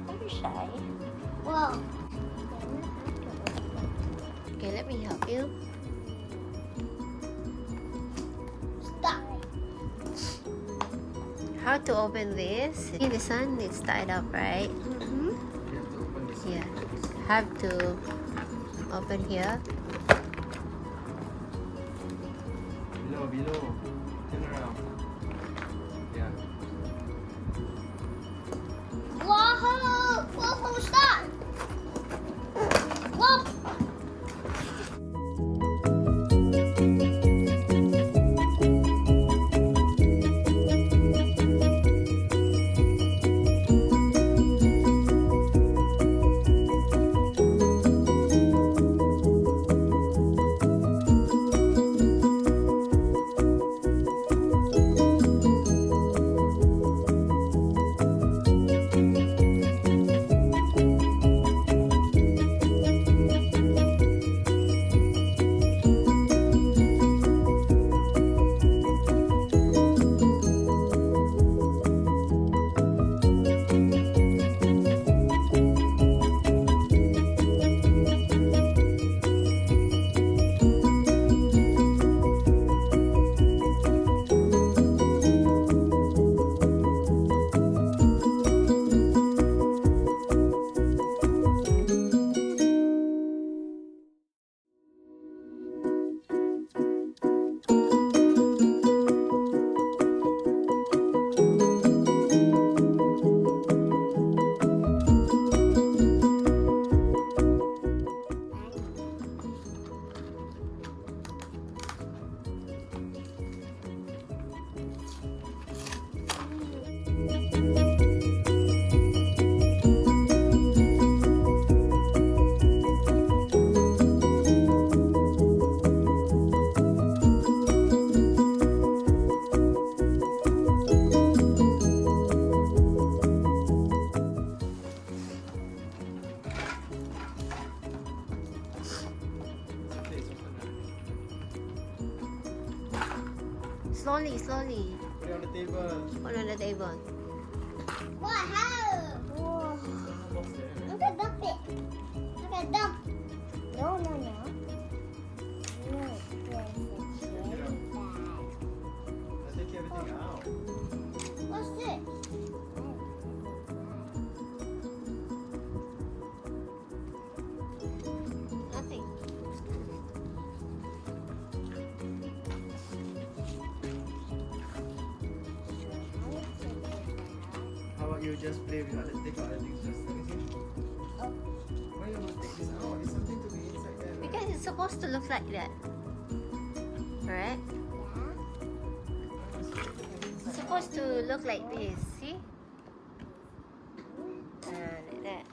Don't be shy. Whoa. Okay, let me help you. Stop. How to open this? See, the sun is tied up, right? Mm-hmm. Yeah. Have to open here. Below. Turn around. Yeah. Whoa! Whoa! Stop! Whoa! Slowly. Put it on the table. Put on the table. What? How? Whoa. What's there? Look at dump it. Look at dump. No. Look, there's a cherry bag. I'll take everything out. What's this? Nothing. How about you just play with other take other things just let me see. Oh. Why you must take this out? There's something to be inside there. Because it's supposed to look like that. Right? It's supposed to look like this. See? Like that.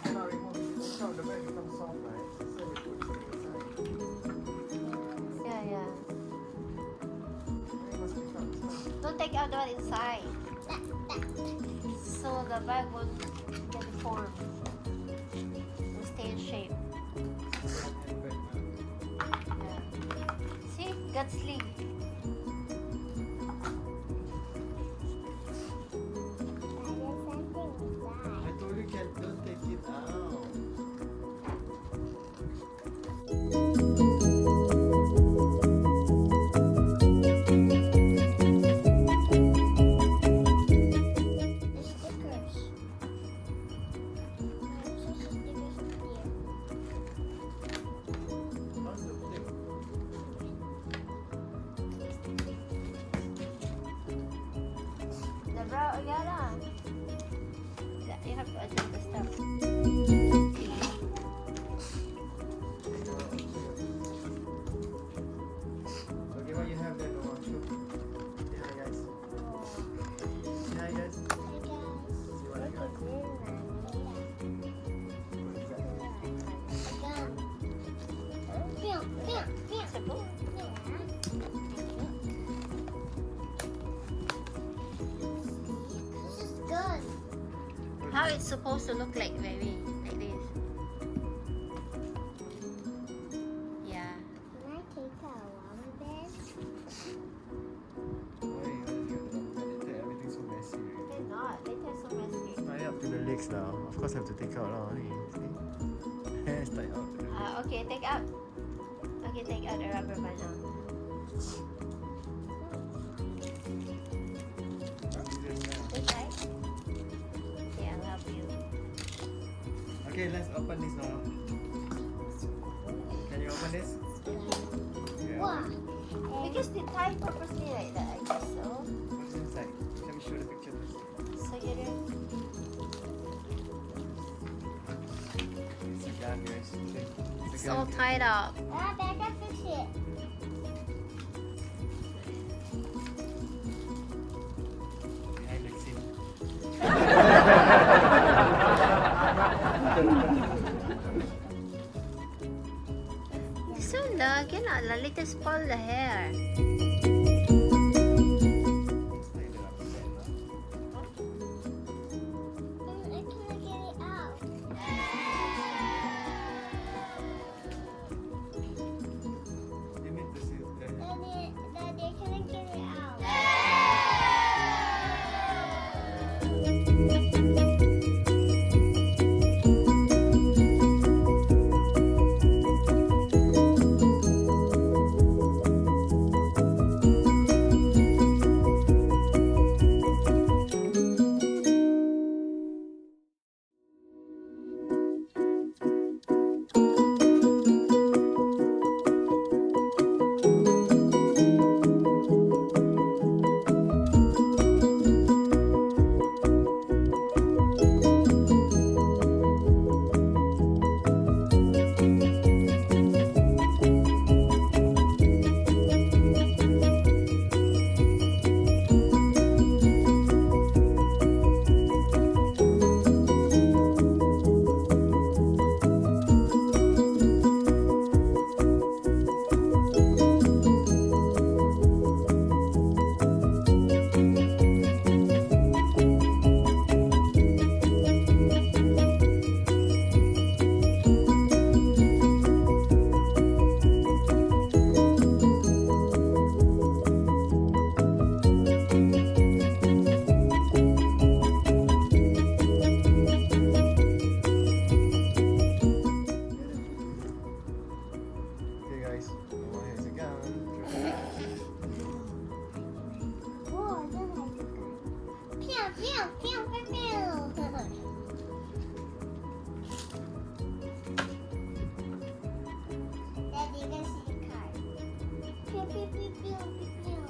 It's not removed. It's not the bag becomes soft, right? So we put it inside. Yeah. It must be cut. Don't take out the one inside. So the bag won't get deformed. Will stay in shape. Yeah. See? Got sleeve. I told you don't take it out. You have to adjust the stuff. Okay, what you have there, Noah? Show. Say hi, guys. Say hi, guys. See what I got. It's a book. How it's supposed to look like, baby? Like this. Yeah. Can I take a water bed? Why you gotta get it? Everything's so messy. They're not. They're so messy. Hurry up. up to the legs now. Of course, I have to take out now. See? It's tied out. To the legs. Okay, take out. Okay, take out the rubber band now. Too tight? Okay, I'll help you. Okay, let's open this now. Can you open this? Yeah. Wow. Because they tie purposely like that, I guess so. What's inside? Let me show the picture first. So you don't... It's a gun, guys. See? It's all tied up. Ah, back up fix it. Behind the scene. Soon lah, cannot lah. Later spoil the hair. I can't get it out. You need to see the hair. Daddy, I can't get it out. Okay, guys. Oh, here's a gun. Whoa, I don't like it. Pew, pew, pew, pew, pew. Daddy, you can see the card. Pew, pew, pew, pew, pew, pew.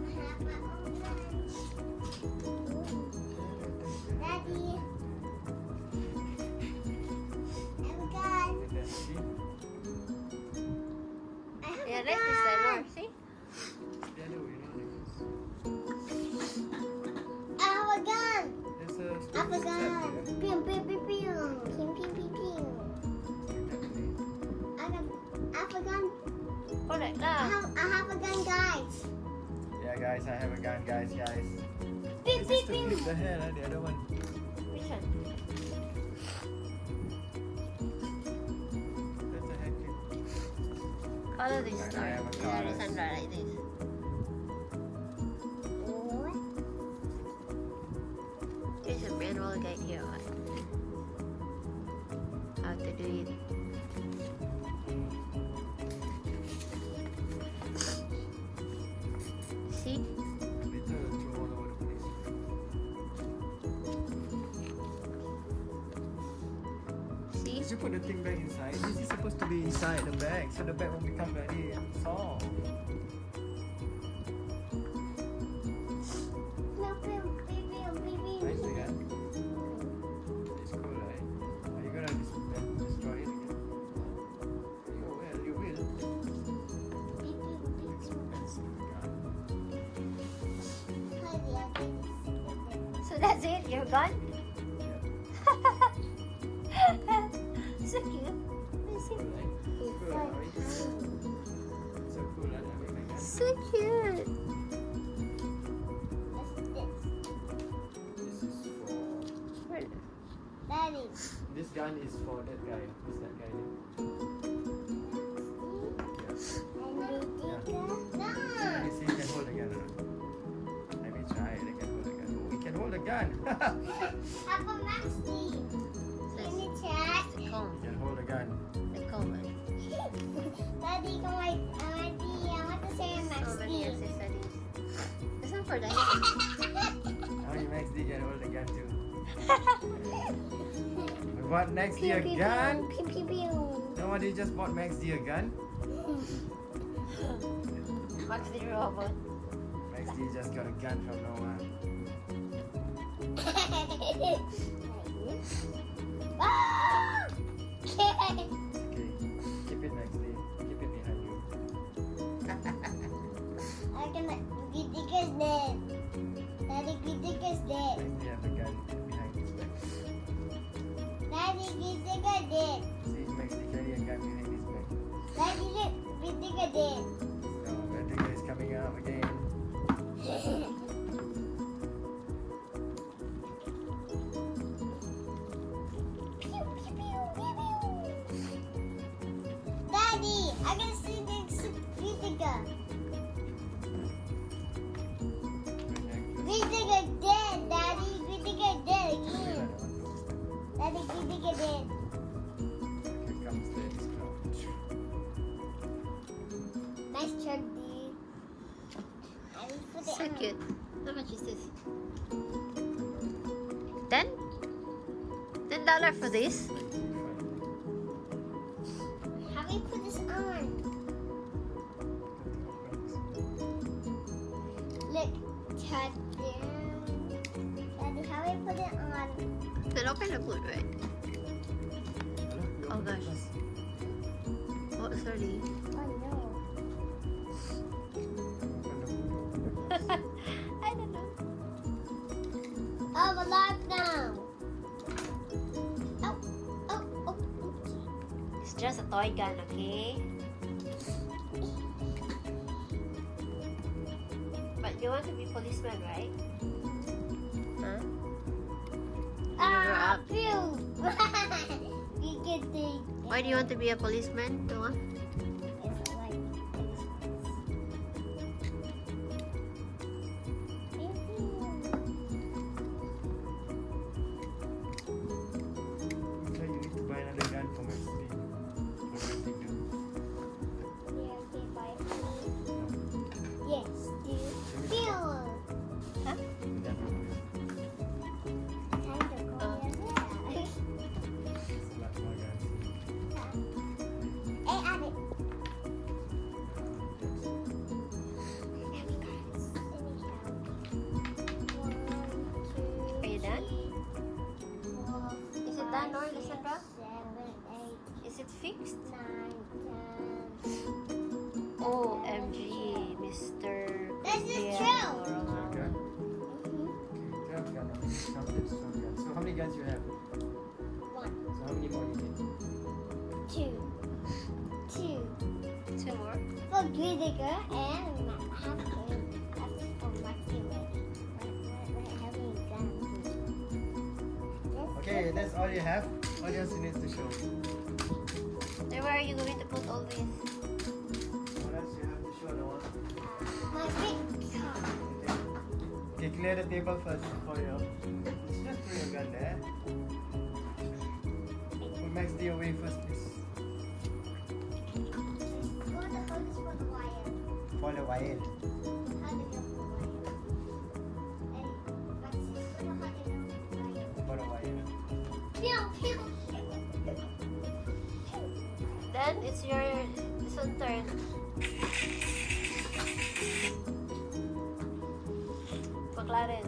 I have my own gun. Daddy, I have a gun. Let's see. I have Yeah, a right this side gun. more. See? It's the other way around, I guess. I have a gun. There's a I have a step gun. here. Pew, pew, pew, pew. Pew, pew, pew, pew. I have a gun. Correct I lah. have a gun, guys. Yeah, guys, I have a gun, guys. Pew, This pew, is to pew. clip the hair, the other one. Which one? That's a hair clip. Follow this I star. have a Yeah, car. this Sandra like this. There's a manual guide here. What? How to do it. See? Later, throw all over the place. See? Did you put the thing back inside? This is supposed to be inside the bag, so the bag won't become very soft. Pew, pew, pew, pew, pew, pew. Nice again. It's cool, right? Are you gonna destroy it again? You will. Pew, pew, pew, It's pew. expensive gun. Heidi, I think it's- So that's it? You're gone? Yeah. So cute. See? Cool, right? It's Cool, so right? cute. So cool, right? I mean, my gun. So cute. What's this? This is for... Daddy. This gun is for that guy. Who's that guy there? And we Let me see if you can hold the gun or not. Let me try. They can hold the gun. Oh, we can hold hold a gun. Papa Maxi. Can you check? The comb. You can hold a gun. The comb. Daddy, I want to say So many Maxi. accessories. This one for the hand. Oh, you Max D can hold a gun too. We bought Max D a gun. Pew, pew, pew. Nobody just bought Max D a gun. Max the robot. Max D just got a gun from nowhere. Ah! Okay. Keep it Max D. Keep it behind you. I'm gonna Gidiga's dead. Daddy, Gidiga's dead. Max D has a gun behind his back. Daddy, Gidiga dead. See, Max D carry a gun behind his back. Daddy, look, Gidiga dead. So, Rodrigo is coming up again. Daddy, I can see the Gidiga. Gidiga dead, Daddy. Gidiga dead again. Daddy, Gidiga dead. Here comes the Scout. Nice truck, dude. I will put it So on. cute. How much is this? 10? $10 for this? How do we put this on? Look, touch down. Daddy, how do we put it on? Then open the boot, right? Oh, gosh. Oh, sorry. Oh no. I don't know. I'm alive now. Oh, oh, oh. It's just a toy gun, okay? But you want to be policeman, right? Huh? Ah, up. phew. You can take. Why do you want to be a policeman, Noah? It's like So you need to buy another gun for Max D. What do you think? Yes, dude. Phew. Huh? Never mind. Time to go. It's a lot more guns. Hey, Abby. Let me count. Are you done? Is it done, Nora, Lysandra? 7, Is it fixed? 8, 9, 10. OMG, Mr. This is Pierre true. Laurent. Okay. 12 gun. Count this 12 guns. So how many guns you have? 1, So how many more you need? 2, 2. 2 more. For Gidiger and half game. That's for Maxi already. We're having guns. Okay, that's all you have. What else you need to show? Then where are you going to put all this? What else you have to show, Noah? My big car. Okay, clear the table first for you. Just throw your gun there. Put Max D away first, please. What the hell is for the wire? For the while. How do you know for the wire? Hey, Maxi, how do you know for the wire? For the while. Pew, pew. Then it's your turn. McLaren.